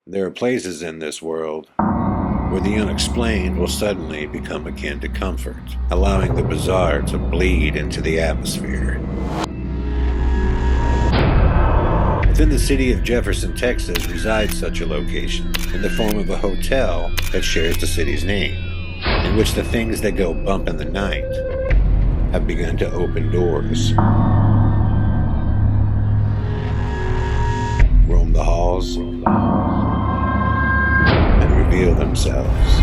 There are places in this world where the unexplained will suddenly become akin to comfort, allowing the bizarre to bleed into the atmosphere. Within the city of Jefferson, Texas, resides such a location in the form of a hotel that shares the city's name, in which the things that go bump in the night have begun to open doors, roam the halls, and reveal themselves.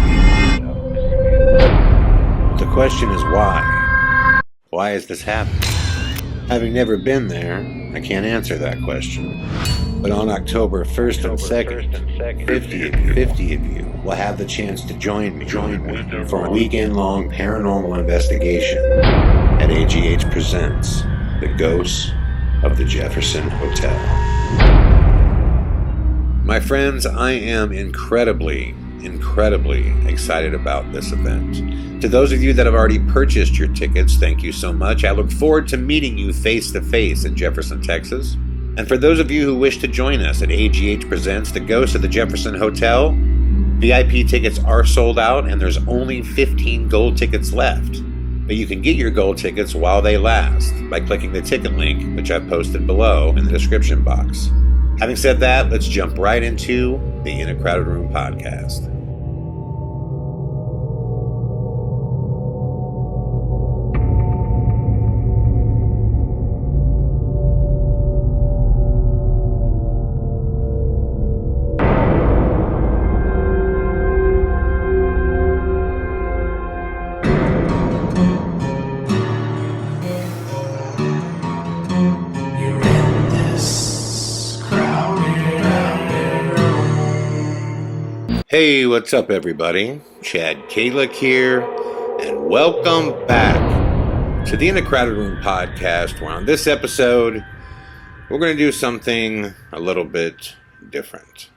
But the question is why? Why is this happening? Having never been there, I can't answer that question. But on October 1st and 2nd, 50 of you will have the chance to join me for a weekend-long paranormal investigation at AGH Presents The Ghosts of the Jefferson Hotel. My friends, I am incredibly excited about this event. To those of you that have already purchased your tickets, thank you so much. I look forward to meeting you face to face in Jefferson, Texas. And for those of you who wish to join us at AGH Presents The Ghost of the Jefferson Hotel, VIP tickets are sold out and there's only 15 gold tickets left. But you can get your gold tickets while they last by clicking the ticket link, which I've posted below in the description box. Having said that, let's jump right into the In a Crowded Room podcast. Hey, what's up everybody? Chad Calek here, and welcome back to the In a Crowded Room podcast, where on this episode, we're going to do something a little bit different.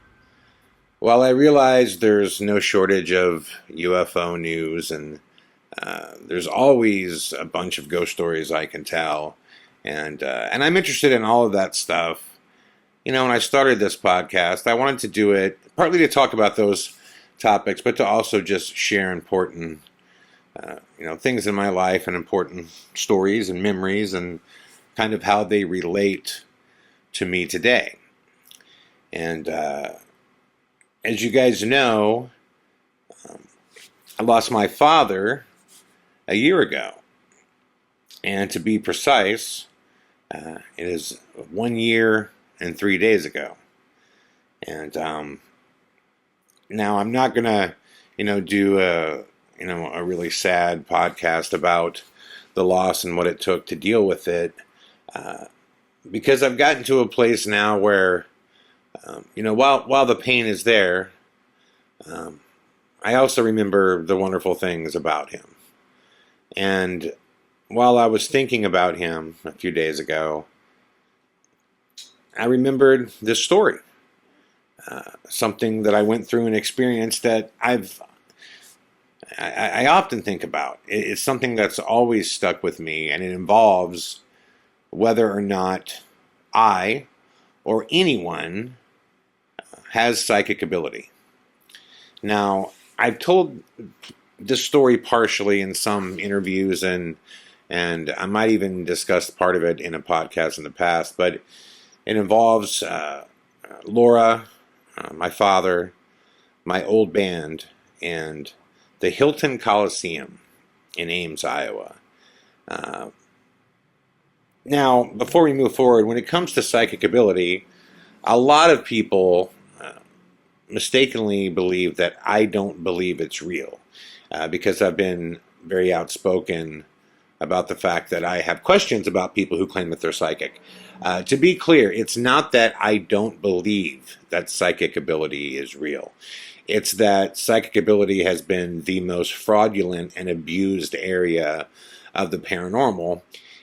While I realize there's no shortage of UFO news, and there's always a bunch of ghost stories I can tell, and I'm interested in all of that stuff. You know, when I started this podcast, I wanted to do it partly to talk about those topics, but to also just share important, things in my life and important stories and memories and kind of how they relate to me today. And as you guys know, I lost my father a year ago. And to be precise, it is 1 year and 3 days ago. And now I'm not gonna, do a really sad podcast about the loss and what it took to deal with it, because I've gotten to a place now where, while the pain is there, I also remember the wonderful things about him. And while I was thinking about him a few days ago, I remembered this story, something that I went through and experienced that I often think about. It's something that's always stuck with me, and it involves whether or not I or anyone has psychic ability. Now, I've told this story partially in some interviews, and I might even discuss part of it in a podcast in the past, but it involves Laura, my father, my old band, and the Hilton Coliseum in Ames, Iowa. Now, before we move forward, when it comes to psychic ability, a lot of people mistakenly believe that I don't believe it's real, because I've been very outspoken about the fact that I have questions about people who claim that they're psychic. To be clear, it's not that I don't believe that psychic ability is real. It's that psychic ability has been the most fraudulent and abused area of the paranormal.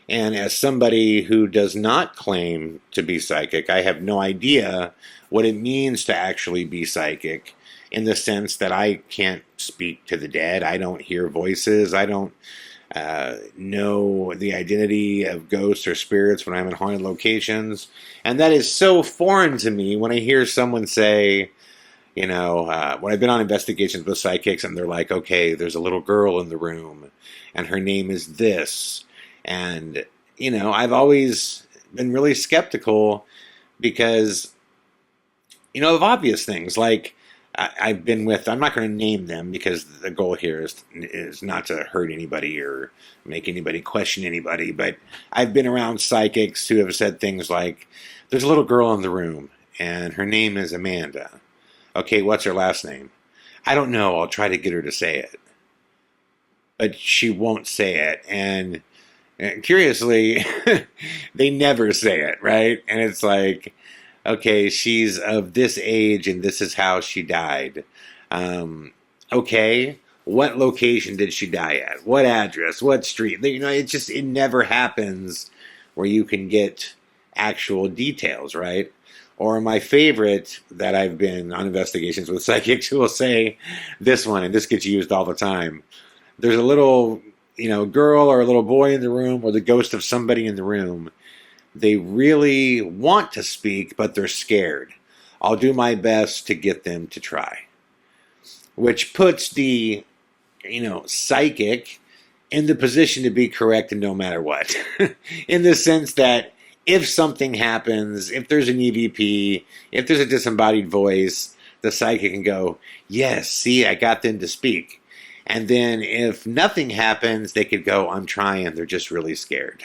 And as somebody who does not claim to be psychic, I have no idea what it means to actually be psychic, in the sense that I can't speak to the dead, I don't hear voices, I don't know the identity of ghosts or spirits when I'm in haunted locations. And that is so foreign to me when I hear someone say, When I've been on investigations with psychics and they're like, okay, there's a little girl in the room and her name is this. And, I've always been really skeptical because, of obvious things like I've been with, I'm not going to name them because the goal here is not to hurt anybody or make anybody question anybody, but I've been around psychics who have said things like, there's a little girl in the room and her name is Amanda. Okay, what's her last name? I don't know. I'll try to get her to say it. But she won't say it. And curiously, they never say it, right? And it's like, okay, she's of this age and this is how she died. Okay, what location did she die at? What address? What street? It never happens where you can get actual details, right? Or my favorite that I've been on investigations with psychics who will say this one, and this gets used all the time. There's a little, girl or a little boy in the room or the ghost of somebody in the room. They really want to speak, but they're scared. I'll do my best to get them to try. Which puts the, psychic in the position to be correct no matter what. In the sense that if something happens, if there's an EVP, if there's a disembodied voice, the psychic can go, yes, see, I got them to speak. And then if nothing happens, they could go, I'm trying, they're just really scared.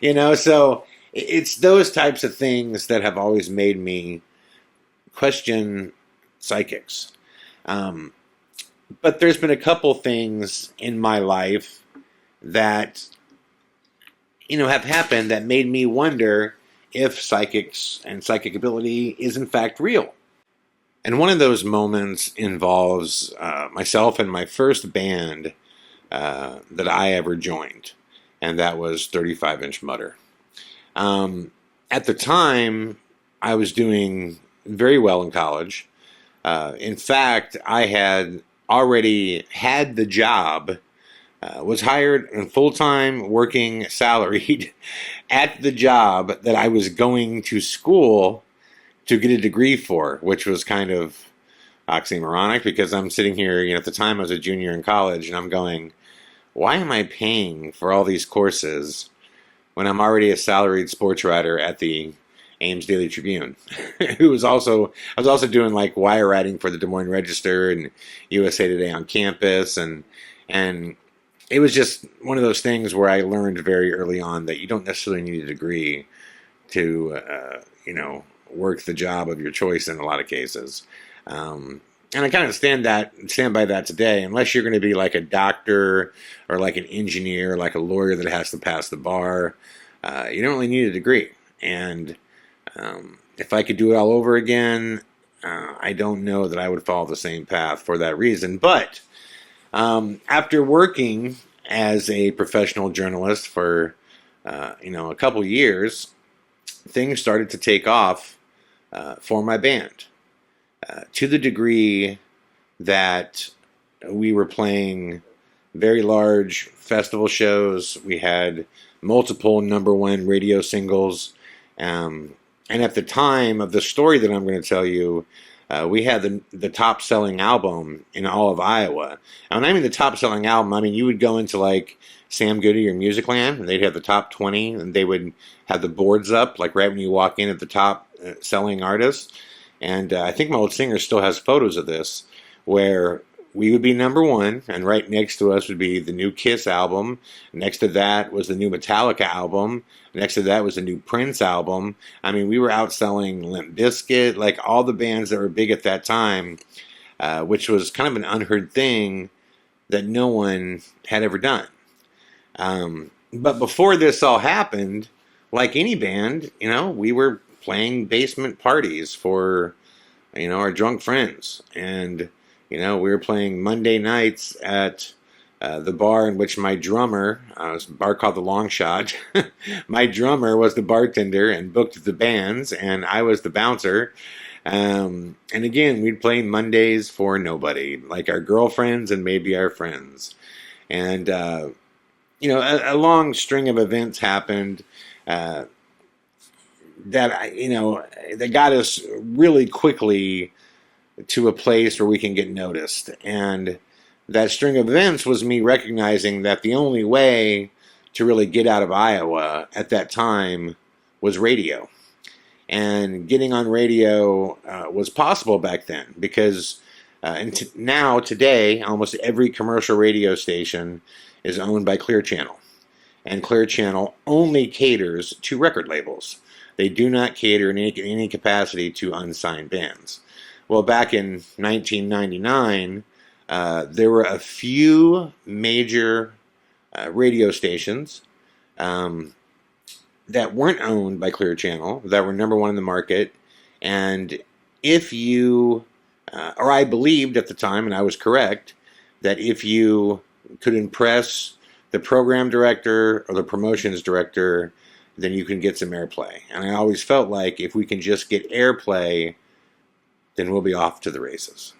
So it's those types of things that have always made me question psychics. But there's been a couple things in my life that have happened that made me wonder if psychics and psychic ability is in fact real. And one of those moments involves myself and my first band that I ever joined, and that was 35-inch Mutter. At the time, I was doing very well in college. In fact, I had already had the job, was hired and full-time working salaried at the job that I was going to school to get a degree for, which was kind of oxymoronic because I'm sitting here, at the time I was a junior in college and I'm going, why am I paying for all these courses when I'm already a salaried sports writer at the Ames Daily Tribune? I was also doing like wire writing for the Des Moines Register and USA Today on campus, and it was just one of those things where I learned very early on that you don't necessarily need a degree to work the job of your choice in a lot of cases. And I kind of stand by that today. Unless you're going to be like a doctor or like an engineer, like a lawyer that has to pass the bar, you don't really need a degree. And if I could do it all over again, I don't know that I would follow the same path for that reason. But after working as a professional journalist for a couple years, things started to take off for my band, to the degree that we were playing very large festival shows. We had multiple #1 radio singles. And at the time of the story that I'm going to tell you, we had the top-selling album in all of Iowa. And when I mean the top-selling album, I mean you would go into like Sam Goody or Musicland, and they'd have the top 20, and they would have the boards up, like right when you walk in at the top selling artists. And I think my old singer still has photos of this, where we would be #1, and right next to us would be the new Kiss album. Next to that was the new Metallica album. Next to that was the new Prince album. I mean, we were outselling Limp Bizkit, like all the bands that were big at that time, which was kind of an unheard thing that no one had ever done. But before this all happened, like any band, we were playing basement parties for, our drunk friends. And, we were playing Monday nights at the bar in which my drummer, it was a bar called The Long Shot. My drummer was the bartender and booked the bands, and I was the bouncer. And again, we'd play Mondays for nobody, like our girlfriends and maybe our friends. And, a long string of events happened that got us really quickly to a place where we can get noticed. And that string of events was me recognizing that the only way to really get out of Iowa at that time was radio. And getting on radio was possible back then because now, today, almost every commercial radio station is owned by Clear Channel. And Clear Channel only caters to record labels. They do not cater in any capacity to unsigned bands. Well, back in 1999, there were a few major radio stations that weren't owned by Clear Channel, that were number one in the market. And if you, or I believed at the time, and I was correct, that if you could impress the program director or the promotions director, then you can get some airplay. And I always felt like if we can just get airplay, then we'll be off to the races.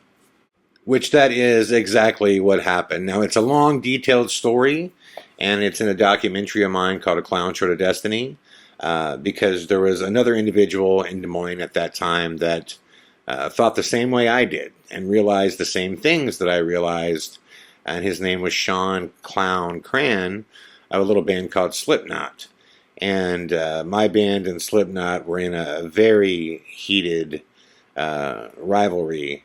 Which that is exactly what happened. Now, it's a long, detailed story, and it's in a documentary of mine called A Clown Short of Destiny, because there was another individual in Des Moines at that time that thought the same way I did and realized the same things that I realized, and his name was Sean Clown Cran of a little band called Slipknot. And my band and Slipknot were in a very heated rivalry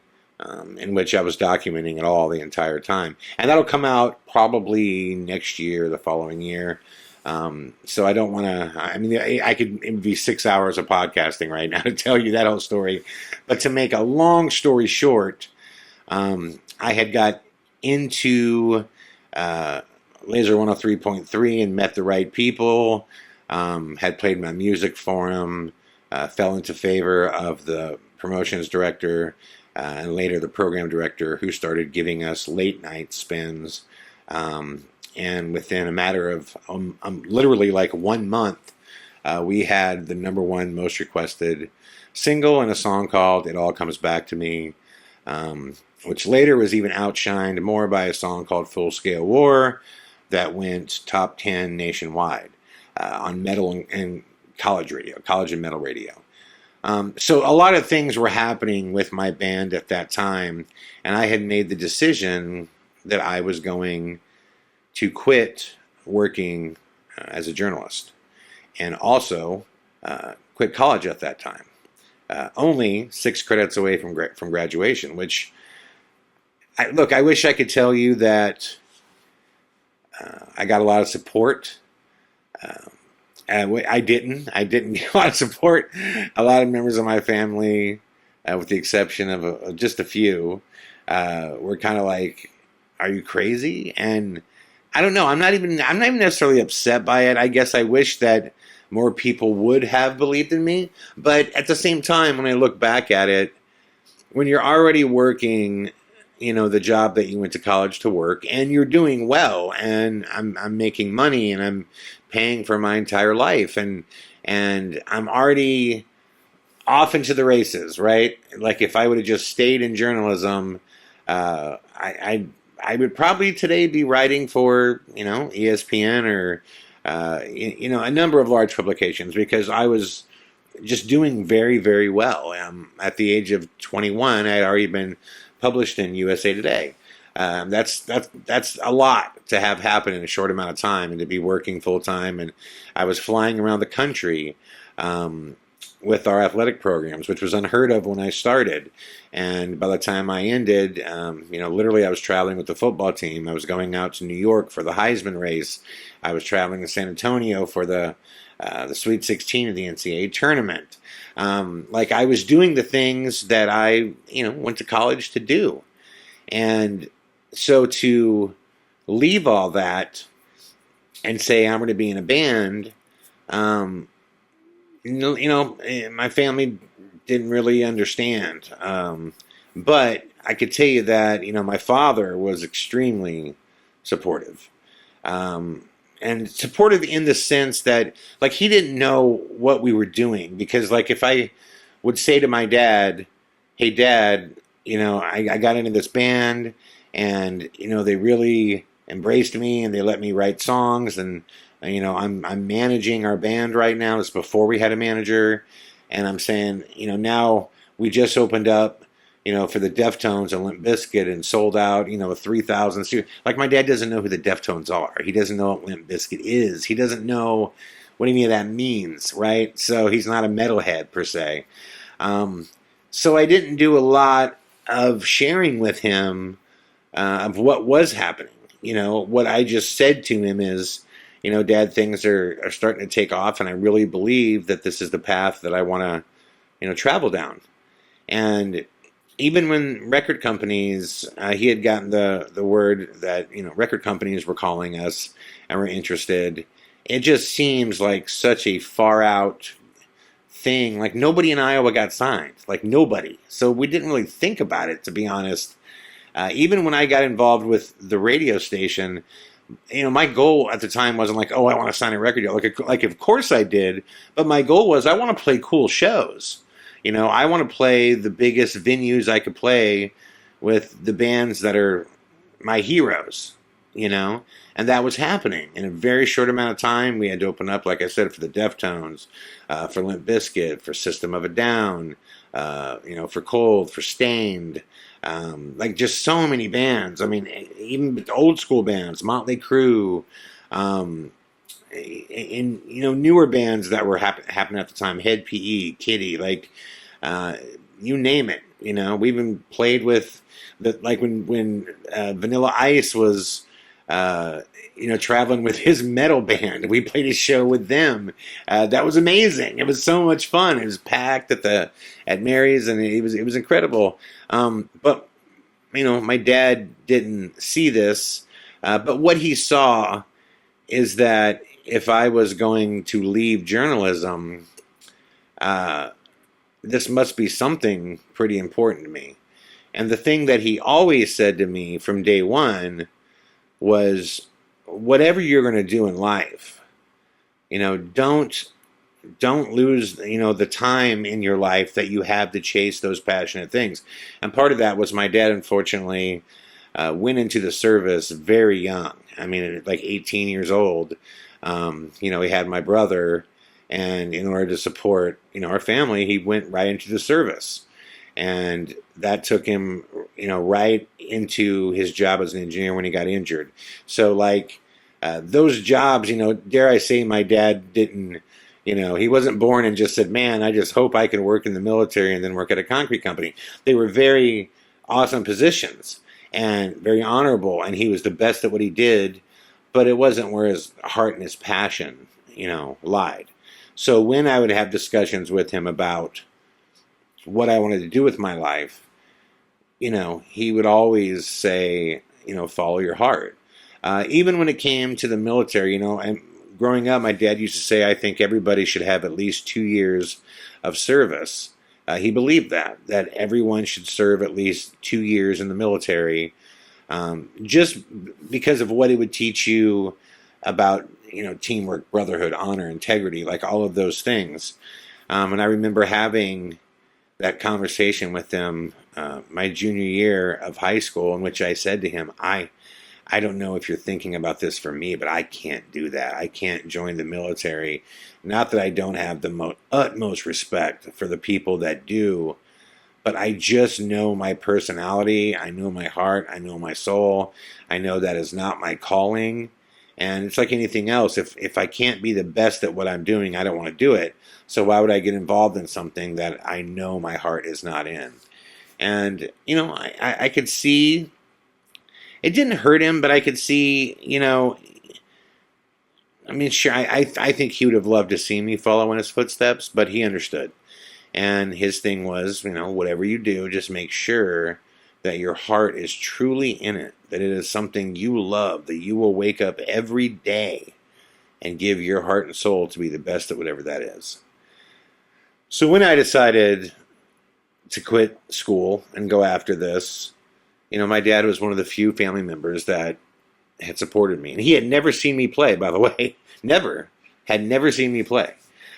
in which I was documenting it all the entire time. And that'll come out probably next year, the following year. So I don't want to, I mean, I could, it would be 6 hours of podcasting right now to tell you that whole story. But to make a long story short, I had got into Laser 103.3 and met the right people, had played my music for them, fell into favor of the promotions director, and later the program director, who started giving us late night spins. And within a matter of literally like 1 month, we had the number one most requested single and a song called It All Comes Back to Me, which later was even outshined more by a song called Full Scale War that went top 10 nationwide on metal and college radio, college and metal radio. So a lot of things were happening with my band at that time, and I had made the decision that I was going to quit working as a journalist, and also quit college at that time. Only 6 credits away from graduation, which, I wish I could tell you that I got a lot of support. I didn't get a lot of support. A lot of members of my family, with the exception of just a few, were kind of like, "Are you crazy?" And I don't know. I'm not even necessarily upset by it. I guess I wish that more people would have believed in me. But at the same time, when I look back at it, when you're already working, the job that you went to college to work, and you're doing well, and I'm making money, and I'm paying for my entire life, and I'm already off into the races, right? Like if I would have just stayed in journalism, I would probably today be writing for, ESPN or, a number of large publications, because I was just doing very, very well. At the age of 21, I had already been published in USA Today. That's a lot to have happen in a short amount of time, and to be working full time. And I was flying around the country with our athletic programs, which was unheard of when I started. And by the time I ended, literally I was traveling with the football team. I was going out to New York for the Heisman race. I was traveling to San Antonio for the Sweet 16 of the NCAA tournament. I was doing the things that I, went to college to do. And so to leave all that and say I'm going to be in a band, my family didn't really understand. But I could tell you that, my father was extremely supportive. And supportive in the sense that, he didn't know what we were doing. Because, if I would say to my dad, "Hey, Dad, I got into this band, and, they really embraced me, and they let me write songs, and, I'm managing our band right now." It's before we had a manager. And I'm saying, now we just opened up, for the Deftones and Limp Bizkit and sold out, 3,000 students. Like, my dad doesn't know who the Deftones are. He doesn't know what Limp Bizkit is. He doesn't know what any of that means, right? So he's not a metalhead per se. So I didn't do a lot of sharing with him of what was happening. What I just said to him is, Dad, things are starting to take off, and I really believe that this is the path that I want to, travel down. And even when record companies, he had gotten the word that, record companies were calling us and were interested. It just seems like such a far out thing. Like, nobody in Iowa got signed. Like, nobody. So we didn't really think about it, to be honest. Even when I got involved with the radio station, my goal at the time wasn't like, oh, I want to sign a record deal. Like, of course I did. But my goal was, I want to play cool shows. I want to play the biggest venues I could play with the bands that are my heroes, and that was happening. In a very short amount of time, we had to open up, like I said, for the Deftones, for Limp Bizkit, for System of a Down, for Cold, for Stained, like just so many bands. I mean, even old school bands, Motley Crue, in newer bands that were happening at the time, Head PE, Kitty, like you name it. We even played with when Vanilla Ice was traveling with his metal band. We played a show with them. That was amazing. It was so much fun. It was packed at Mary's, and it was incredible. But my dad didn't see this. But what he saw is that if I was going to leave journalism, this must be something pretty important to me. And the thing that he always said to me from day one was, whatever you're going to do in life, don't lose, the time in your life that you have to chase those passionate things. And part of that was my dad, unfortunately, went into the service very young. I mean, like 18 years old. He had my brother, and in order to support, our family, he went right into the service. And that took him, right into his job as an engineer when he got injured. So, like, those jobs, dare I say, my dad didn't, he wasn't born and just said, man, I just hope I can work in the military and then work at a concrete company. They were very awesome positions and very honorable, and he was the best at what he did, but it wasn't where his heart and his passion, lied. So when I would have discussions with him about what I wanted to do with my life, he would always say, follow your heart. Even when it came to the military, and growing up, my dad used to say, I think everybody should have at least 2 years of service. He believed that everyone should serve at least 2 years in the military, just because of what it would teach you about, teamwork, brotherhood, honor, integrity, like all of those things. And I remember having that conversation with him my junior year of high school, in which I said to him, I don't know if you're thinking about this for me, but I can't do that. I can't join the military. Not that I don't have the utmost respect for the people that do, but I just know my personality. I know my heart. I know my soul. I know that is not my calling. And it's like anything else. If I can't be the best at what I'm doing, I don't want to do it. So why would I get involved in something that I know my heart is not in? And, I could see, it didn't hurt him, but I could see, sure, I think he would have loved to see me follow in his footsteps, but he understood. And his thing was, whatever you do, just make sure that your heart is truly in it, that it is something you love, that you will wake up every day and give your heart and soul to be the best at whatever that is. So when I decided to quit school and go after this, my dad was one of the few family members that had supported me. And he had never seen me play, by the way. Had never seen me play.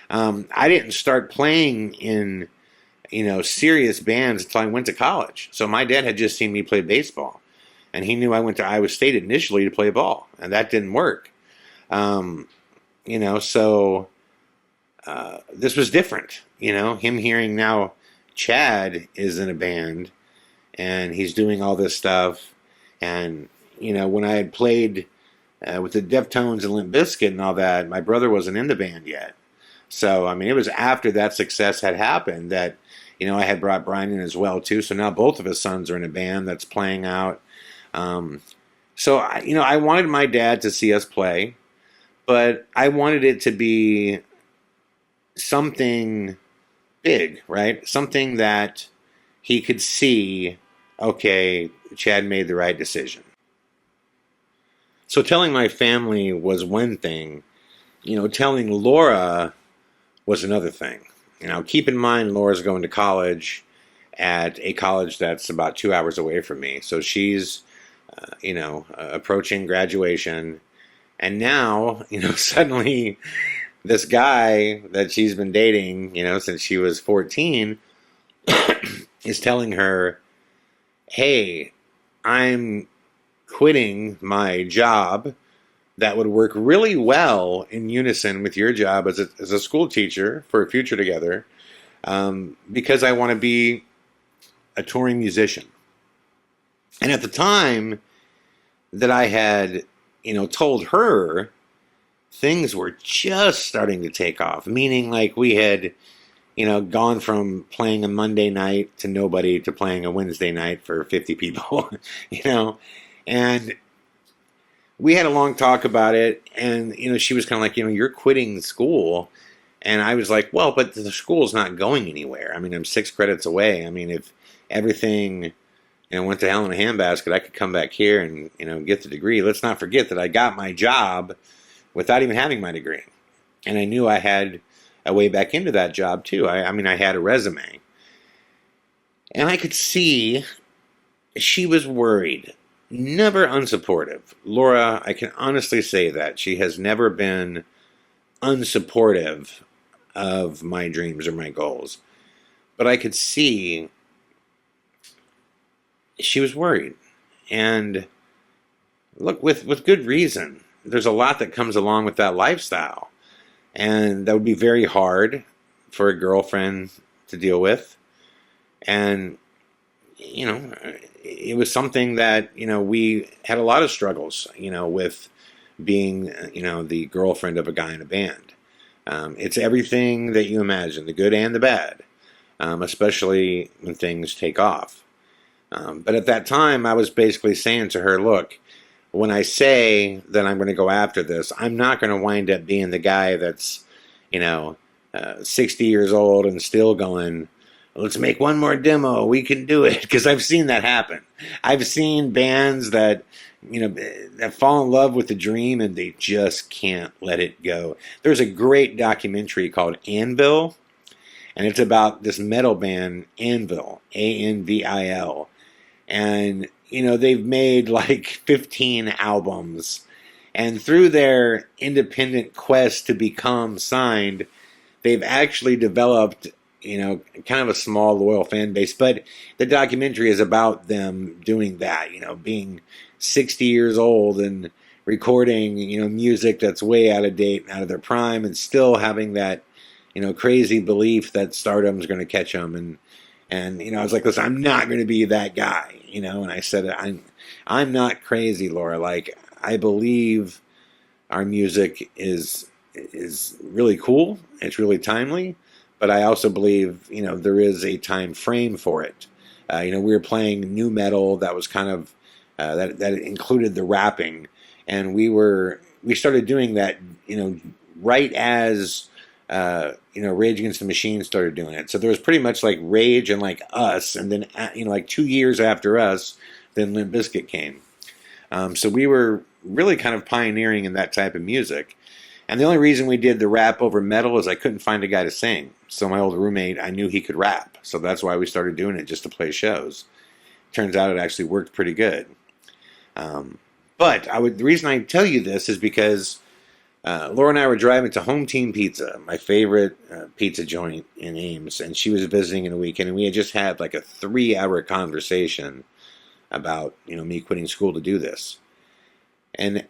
I didn't start playing in, serious bands until I went to college. So my dad had just seen me play baseball. And he knew I went to Iowa State initially to play ball. And that didn't work. So this was different. Him hearing now Chad is in a band and he's doing all this stuff. And, when I had played with the Deftones and Limp Bizkit and all that, my brother wasn't in the band yet. So, it was after that success had happened that, I had brought Brian in as well, too. So now both of his sons are in a band that's playing out. So, I wanted my dad to see us play, but I wanted it to be something big, right? Something that he could see, okay, Chad made the right decision. So telling my family was one thing, telling Laura was another thing. Keep in mind Laura's going to college at a college that's about 2 hours away from me. So she's, approaching graduation. And now, suddenly this guy that she's been dating, since she was 14, is telling her, hey, I'm quitting my job that would work really well in unison with your job as a school teacher for a future together, because I want to be a touring musician. And at the time that I had, told her, things were just starting to take off, meaning like we had, gone from playing a Monday night to nobody to playing a Wednesday night for 50 people, and we had a long talk about it. And, she was kind of like, you're quitting school. And I was like, well, but the school's not going anywhere. I'm 6 credits away. If everything, went to hell in a handbasket, I could come back here and, get the degree. Let's not forget that I got my job without even having my degree. And I knew I had a way back into that job too. I had a resume. And I could see she was worried, never unsupportive. Laura, I can honestly say that. She has never been unsupportive of my dreams or my goals. But I could see she was worried. And look, with good reason. There's a lot that comes along with that lifestyle. And that would be very hard for a girlfriend to deal with. And, it was something that, we had a lot of struggles, with being, the girlfriend of a guy in a band. It's everything that you imagine, the good and the bad, especially when things take off. But at that time, I was basically saying to her, look, when I say that I'm going to go after this, I'm not going to wind up being the guy that's, 60 years old and still going, let's make one more demo, we can do it. Because I've seen that happen. I've seen bands that, that fall in love with the dream and they just can't let it go. There's a great documentary called Anvil, and it's about this metal band, Anvil, Anvil. And, they've made like 15 albums. And through their independent quest to become signed, they've actually developed, kind of a small, loyal fan base. But the documentary is about them doing that, being 60 years old and recording, music that's way out of date and out of their prime, and still having that, crazy belief that stardom's going to catch them. And I was like, listen, I'm not going to be that guy, and I said, I'm not crazy, Laura. Like, I believe our music is really cool. It's really timely, but I also believe, there is a time frame for it. We were playing new metal that was kind of, that included the rapping, and we started doing that, right as, Rage Against the Machine started doing it. So there was pretty much like Rage and like us, and then, like 2 years after us, then Limp Bizkit came. So we were really kind of pioneering in that type of music. And the only reason we did the rap over metal is I couldn't find a guy to sing. So my old roommate, I knew he could rap. So that's why we started doing it, just to play shows. Turns out it actually worked pretty good. But the reason I tell you this is because Laura and I were driving to Home Team Pizza, my favorite pizza joint in Ames, and she was visiting in a weekend, and we had just had like a 3-hour conversation about, me quitting school to do this. And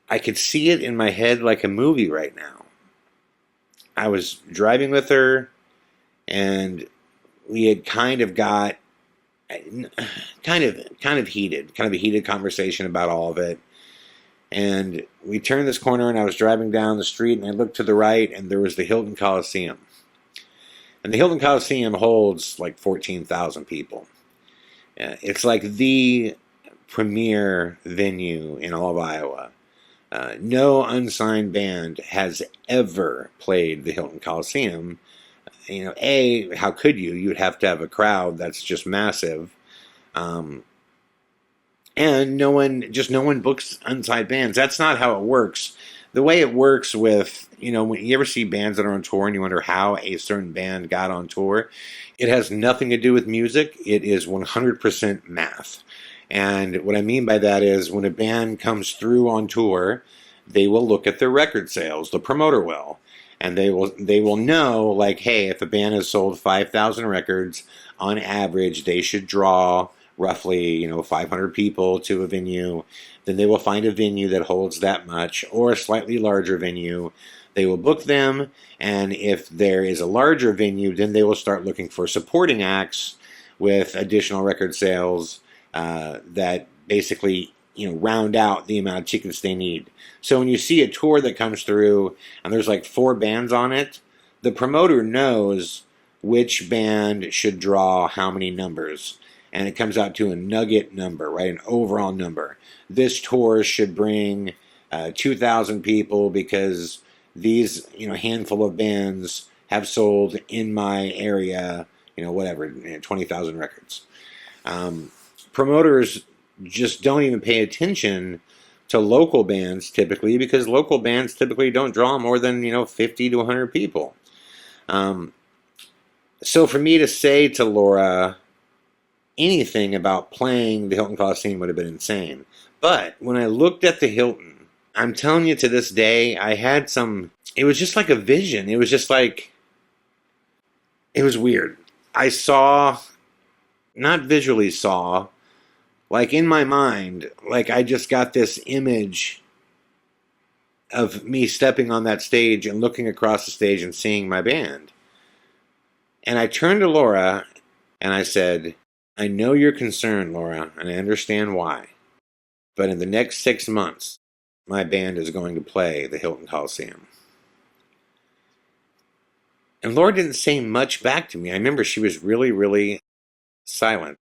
I could see it in my head like a movie right now. I was driving with her, and we had kind of got kind of heated, kind of a heated conversation about all of it. And we turned this corner, and I was driving down the street, and I looked to the right, and there was the Hilton Coliseum. And the Hilton Coliseum holds like 14,000 people. It's like the premier venue in all of Iowa. No unsigned band has ever played the Hilton Coliseum. How could you? You'd have to have a crowd that's just massive. And no one books unsigned bands. That's not how it works. The way it works with, when you ever see bands that are on tour and you wonder how a certain band got on tour, it has nothing to do with music. It is 100% math. And what I mean by that is when a band comes through on tour, they will look at their record sales, the promoter will. And they will know, like, hey, if a band has sold 5,000 records, on average, they should draw roughly, 500 people to a venue. Then they will find a venue that holds that much, or a slightly larger venue. They will book them, and if there is a larger venue, then they will start looking for supporting acts with additional record sales that basically, round out the amount of tickets they need. So when you see a tour that comes through and there's like 4 bands on it, the promoter knows which band should draw how many numbers. And it comes out to a nugget number, right? An overall number. This tour should bring 2,000 people because these, handful of bands have sold in my area, 20,000 records. Promoters just don't even pay attention to local bands typically, because local bands typically don't draw more than 50 to 100 people. So for me to say to Laura anything about playing the Hilton Coliseum would have been insane. But when I looked at the Hilton, I'm telling you, to this day, I had it was just like a vision. It was just like, it was weird. I saw, not visually saw, like in my mind, like I just got this image of me stepping on that stage and looking across the stage and seeing my band. And I turned to Laura and I said, I know you're concerned, Laura, and I understand why. But in the next 6 months, my band is going to play the Hilton Coliseum. And Laura didn't say much back to me. I remember she was really, really silent.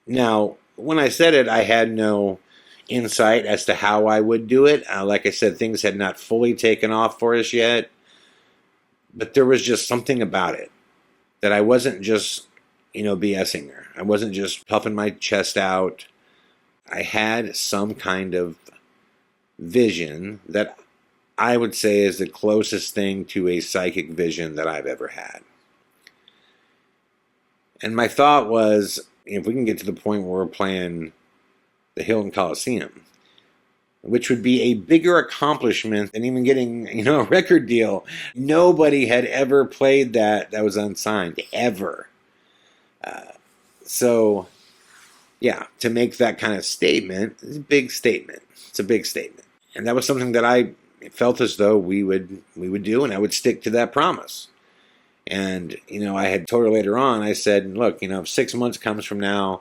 Now, when I said it, I had no insight as to how I would do it. Like I said, things had not fully taken off for us yet. But there was just something about it that I wasn't just, BSing her. I wasn't just puffing my chest out. I had some kind of vision that I would say is the closest thing to a psychic vision that I've ever had. And my thought was, if we can get to the point where we're playing the Hilton Coliseum, which would be a bigger accomplishment than even getting, a record deal. Nobody had ever played that was unsigned, ever. So, yeah, to make that kind of statement is a big statement. It's a big statement. And that was something that I felt as though we would do, and I would stick to that promise. And, I had told her later on, I said, look, if 6 months comes from now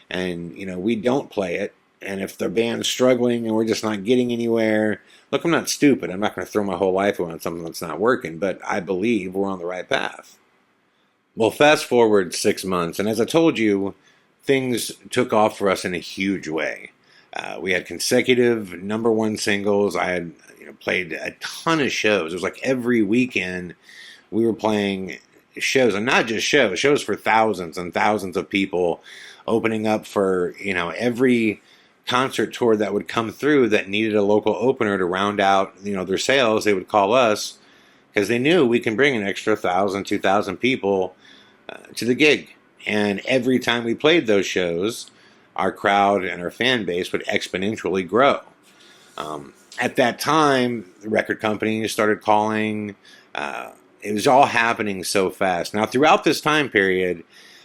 and, we don't play it, and if the band's struggling and we're just not getting anywhere, look, I'm not stupid. I'm not going to throw my whole life away on something that's not working, but I believe we're on the right path. Well, fast forward 6 months, and as I told you, things took off for us in a huge way. We had consecutive #1 singles. I had played a ton of shows. It was like every weekend we were playing shows, and not just shows for thousands and thousands of people, opening up for every concert tour that would come through that needed a local opener to round out their sales. They would call us because they knew we can bring an extra 1,000, 2,000 people to the gig. And every time we played those shows, our crowd and our fan base would exponentially grow. At that time, the record companies started calling. It was all happening so fast. Now, throughout this time period,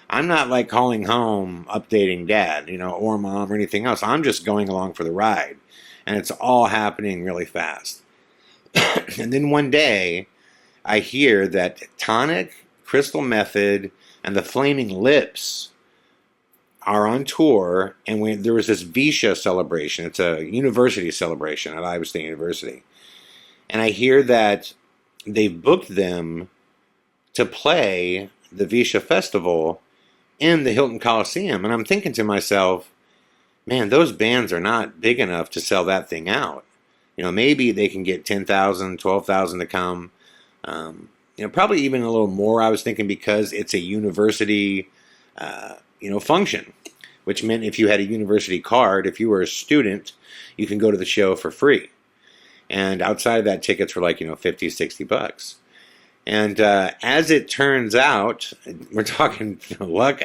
I'm not like calling home, updating dad, or mom or anything else. I'm just going along for the ride. And it's all happening really fast. And then one day, I hear that Tonic, Crystal Method, And the Flaming Lips are on tour, and there was this Visha celebration. It's a university celebration at Iowa State University. And I hear that they've booked them to play the Visha Festival in the Hilton Coliseum. And I'm thinking to myself, man, those bands are not big enough to sell that thing out. Maybe they can get 10,000, 12,000 to come. Probably even a little more, I was thinking, because it's a university, function, which meant if you had a university card, if you were a student, you can go to the show for free. And outside of that, tickets were like, 50, $60. And as it turns out, we're talking luck,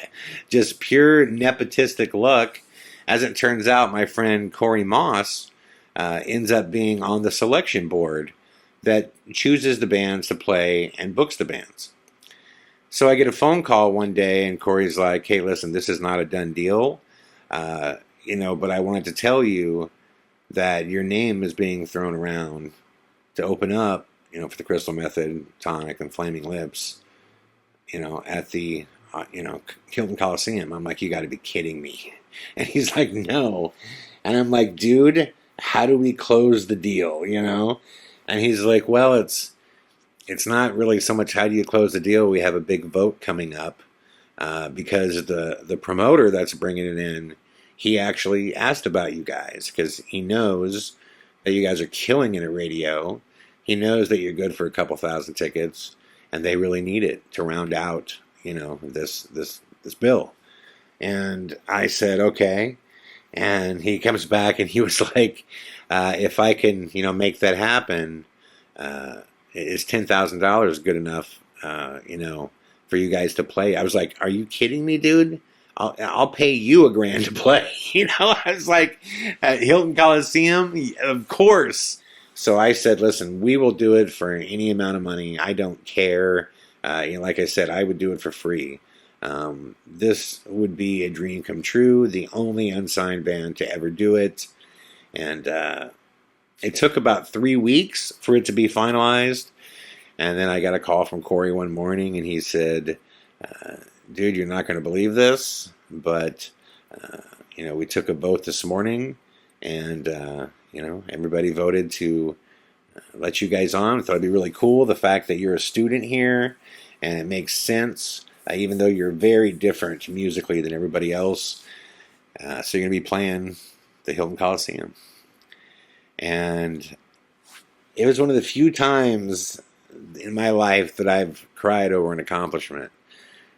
just pure nepotistic luck. As it turns out, my friend Corey Moss ends up being on the selection board that chooses the bands to play and books the bands. So I get a phone call one day, and Corey's like, hey, listen, this is not a done deal, but I wanted to tell you that your name is being thrown around to open up, for the Crystal Method, Tonic, and Flaming Lips, at the, Hilton Coliseum. I'm like, you got to be kidding me. And he's like, no. And I'm like, dude, how do we close the deal, And he's like, well, it's not really so much how do you close the deal. We have a big vote coming up because the promoter that's bringing it in, he actually asked about you guys because he knows that you guys are killing it at radio. He knows that you're good for a couple thousand tickets, and they really need it to round out, this bill. And I said, okay. And he comes back and he was like, if I can, make that happen, is $10,000 good enough, for you guys to play? I was like, are you kidding me, dude? I'll pay you $1,000 to play. I was like, at Hilton Coliseum, of course. So I said, listen, we will do it for any amount of money. I don't care. Like I said, I would do it for free. This would be a dream come true, the only unsigned band to ever do it. And it took about 3 weeks for it to be finalized. And then I got a call from Corey one morning, and he said, dude, you're not going to believe this, but, we took a vote this morning, and, everybody voted to let you guys on. I thought it'd be really cool, the fact that you're a student here, and it makes sense. Even though you're very different musically than everybody else. So you're going to be playing the Hilton Coliseum. And it was one of the few times in my life that I've cried over an accomplishment.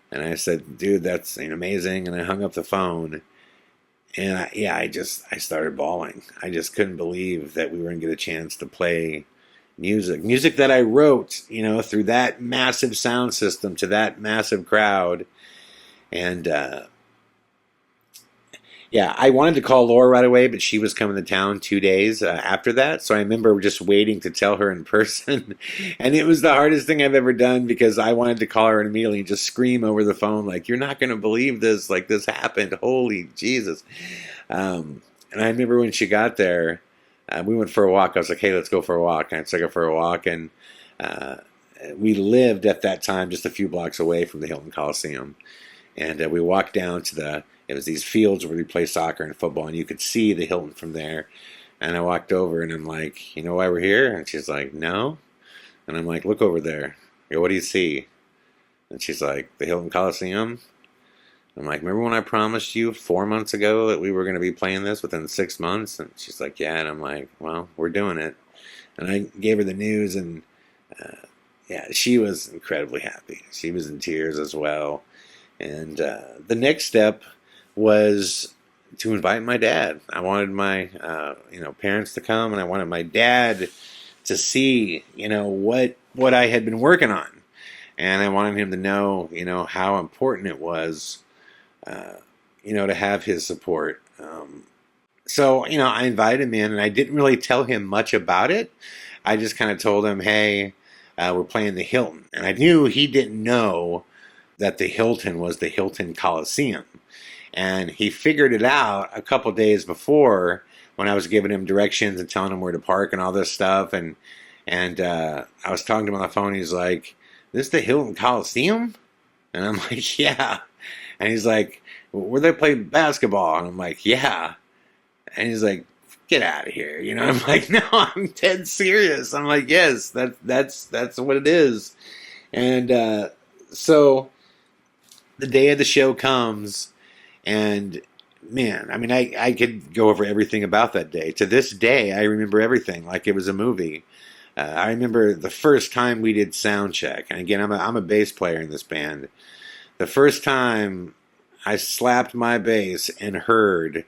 And I said, dude, that's amazing. And I hung up the phone. And I started bawling. I just couldn't believe that we were going to get a chance to play music that I wrote, through that massive sound system to that massive crowd. And I wanted to call Laura right away, but she was coming to town 2 days after that. So I remember just waiting to tell her in person. And it was the hardest thing I've ever done because I wanted to call her immediately and just scream over the phone, like, you're not going to believe this. Like, this happened. Holy Jesus. And I remember when she got there, we went for a walk. I was like, hey, let's go for a walk. And I took her for a walk. And we lived at that time just a few blocks away from the Hilton Coliseum. And we walked down to it was these fields where we play soccer and football, and you could see the Hilton from there. And I walked over, and I'm like, you know why we're here? And she's like, no. And I'm like, look over there. I go, what do you see? And she's like, the Hilton Coliseum. I'm like, remember when I promised you 4 months ago that we were going to be playing this within 6 months? And she's like, yeah. And I'm like, well, we're doing it. And I gave her the news, and she was incredibly happy. She was in tears as well. And the next step was to invite my dad. I wanted my parents to come, and I wanted my dad to see what I had been working on, and I wanted him to know how important it was to have his support. So I invited him in, and I didn't really tell him much about it. I just kind of told him, hey, we're playing the Hilton, and I knew he didn't know that the Hilton was the Hilton Coliseum. And he figured it out a couple days before when I was giving him directions and telling him where to park and all this stuff. And I was talking to him on the phone. He's like, this is the Hilton Coliseum? And I'm like, yeah. And he's like, where they play basketball? And I'm like, yeah. And he's like, get out of here. I'm like, no, I'm dead serious. I'm like, yes, that's what it is. And so the day of the show comes, and man, I mean, I could go over everything about that day. To this day, I remember everything like it was a movie. I remember the first time we did sound check, and again, I'm a bass player in this band. The first time I slapped my bass and heard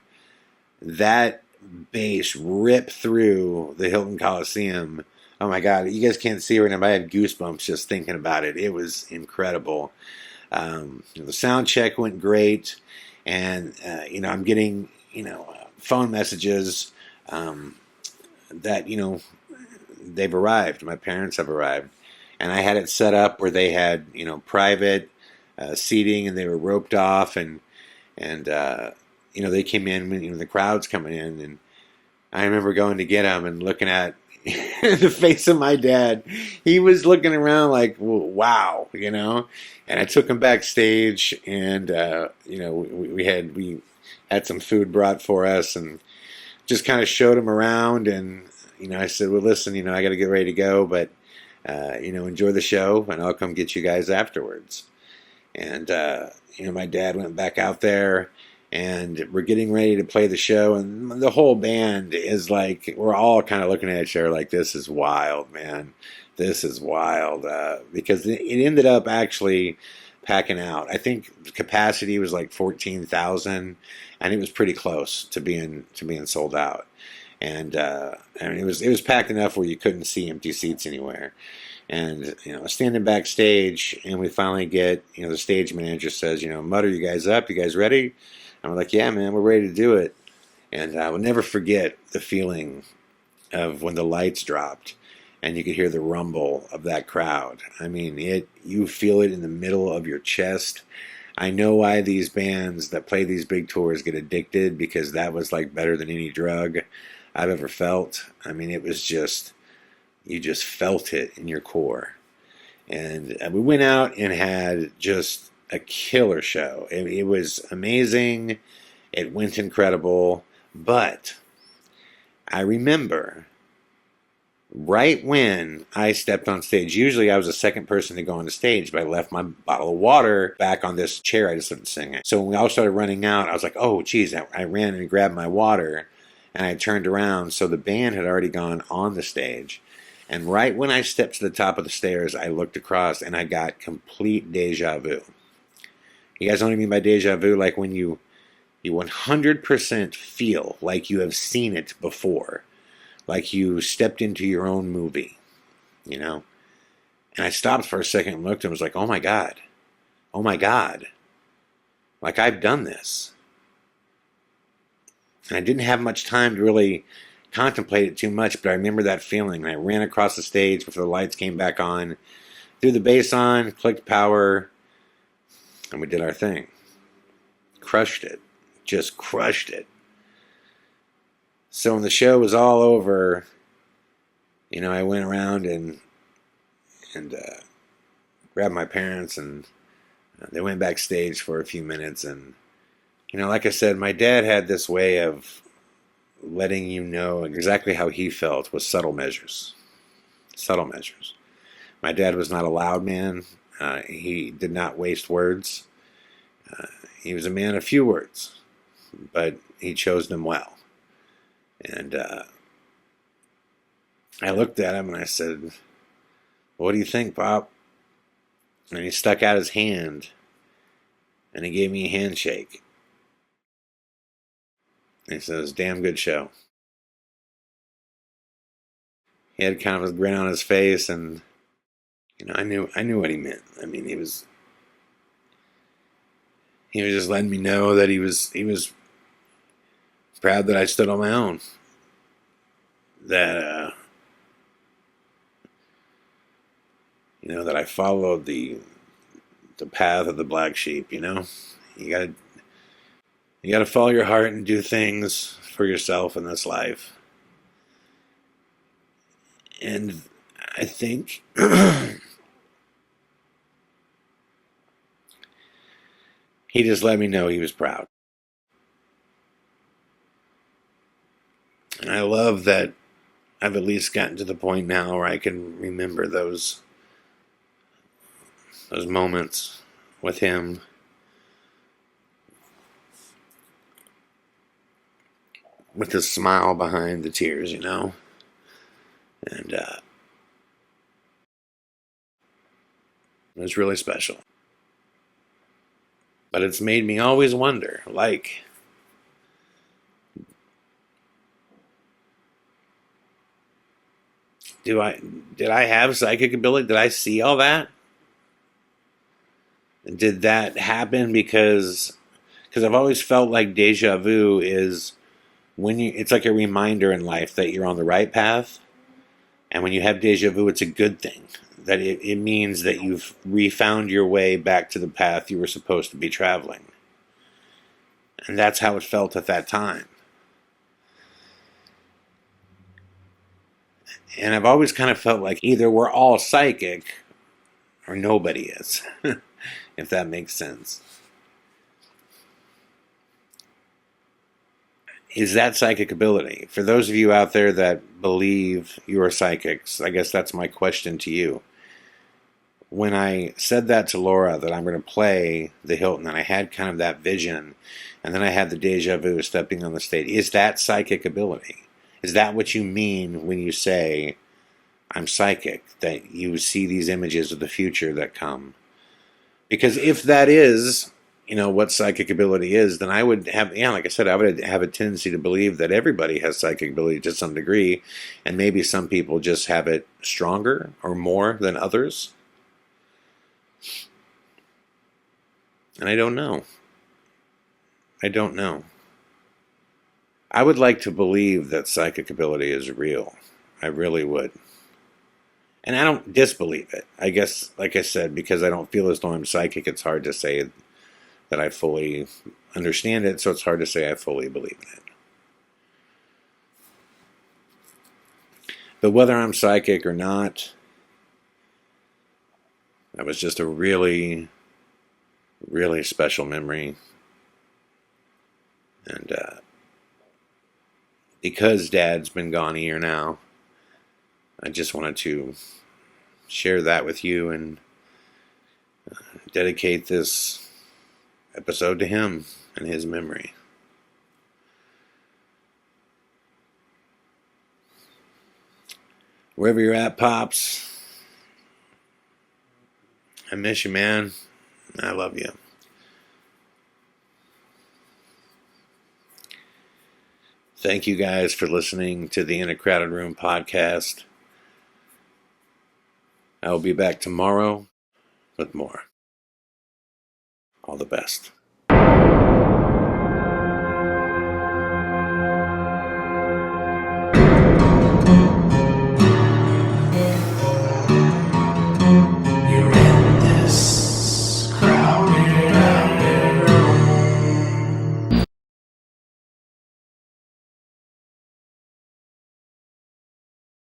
that bass rip through the Hilton Coliseum. Oh my God, you guys can't see it right now, but I had goosebumps just thinking about it. It was incredible. The sound check went great, and I'm getting phone messages that they've arrived. My parents have arrived, and I had it set up where they had private seating, and they were roped off, and they came in when the crowd's coming in, and I remember going to get them and looking at the face of my dad. He was looking around like, wow, And I took him backstage, and we had some food brought for us, and just kind of showed him around, and I said, well, listen, I got to get ready to go, but enjoy the show, and I'll come get you guys afterwards. And my dad went back out there, and we're getting ready to play the show, and the whole band is like, we're all kind of looking at each other like, this is wild, man. This is wild. Because it ended up actually packing out. I think the capacity was like 14,000, and it was pretty close to being sold out. And it was packed enough where you couldn't see empty seats anywhere. And standing backstage, and we finally get the stage manager says, Mutter, you guys up? You guys ready? And we're like, yeah, man, we're ready to do it. And I will never forget the feeling of when the lights dropped and you could hear the rumble of that crowd. I mean, you feel it in the middle of your chest. I know why these bands that play these big tours get addicted, because that was like better than any drug I've ever felt. I mean, it was just, you just felt it in your core. And we went out and had just a killer show. It was amazing. It went incredible. But I remember right when I stepped on stage, usually I was the second person to go on the stage, but I left my bottle of water back on this chair I just started singing. So when we all started running out, I was like, oh, geez, I ran and grabbed my water, and I turned around. So the band had already gone on the stage. And right when I stepped to the top of the stairs, I looked across, and I got complete deja vu. You guys know what I mean by deja vu? Like when you 100% feel like you have seen it before. Like you stepped into your own movie, And I stopped for a second and looked and was like, oh my God. Oh my God. Like I've done this. And I didn't have much time to really contemplate it too much, but I remember that feeling. And I ran across the stage before the lights came back on, threw the bass on, clicked power, and we did our thing. Crushed it. Just crushed it. So when the show was all over, I went around and grabbed my parents, and they went backstage for a few minutes. And, like I said, my dad had this way of letting you know exactly how he felt with subtle measures. Subtle measures. My dad was not a loud man. He did not waste words. He was a man of few words, but he chose them well. And I looked at him and I said, what do you think, Pop? And he stuck out his hand and he gave me a handshake. And he says, damn good show. He had kind of a grin on his face, and I knew what he meant. I mean, he was just letting me know that he was proud that I stood on my own. That that I followed the path of the black sheep. You gotta follow your heart and do things for yourself in this life. And I think He just let me know he was proud. And I love that I've at least gotten to the point now where I can remember those moments with him. With his smile behind the tears, And it was really special. But it's made me always wonder, like, did I have psychic ability? Did I see all that? Did that happen because I've always felt like deja vu is it's like a reminder in life that you're on the right path. And when you have deja vu, it's a good thing. That it means that you've refound your way back to the path you were supposed to be traveling. And that's how it felt at that time. And I've always kind of felt like either we're all psychic or nobody is, if that makes sense. Is that psychic ability? For those of you out there that believe you are psychics, I guess that's my question to you. When I said that to Laura, that I'm going to play the Hilton, and I had kind of that vision, and then I had the deja vu stepping on the stage, is that psychic ability? Is that what you mean when you say, I'm psychic, that you see these images of the future that come? Because if that is, what psychic ability is, then I would have, like I said, I would have a tendency to believe that everybody has psychic ability to some degree, and maybe some people just have it stronger or more than others. And I don't know. I would like to believe that psychic ability is real. I really would. And I don't disbelieve it. I guess, like I said, because I don't feel as though I'm psychic, it's hard to say that I fully understand it, so it's hard to say I fully believe in it. But whether I'm psychic or not, that was just a really, really special memory. And because Dad's been gone a year now, I just wanted to share that with you and dedicate this episode to him and his memory. Wherever you're at, Pops, I miss you, man. I love you. Thank you guys for listening to the In a Crowded Room podcast. I will be back tomorrow with more. All the best.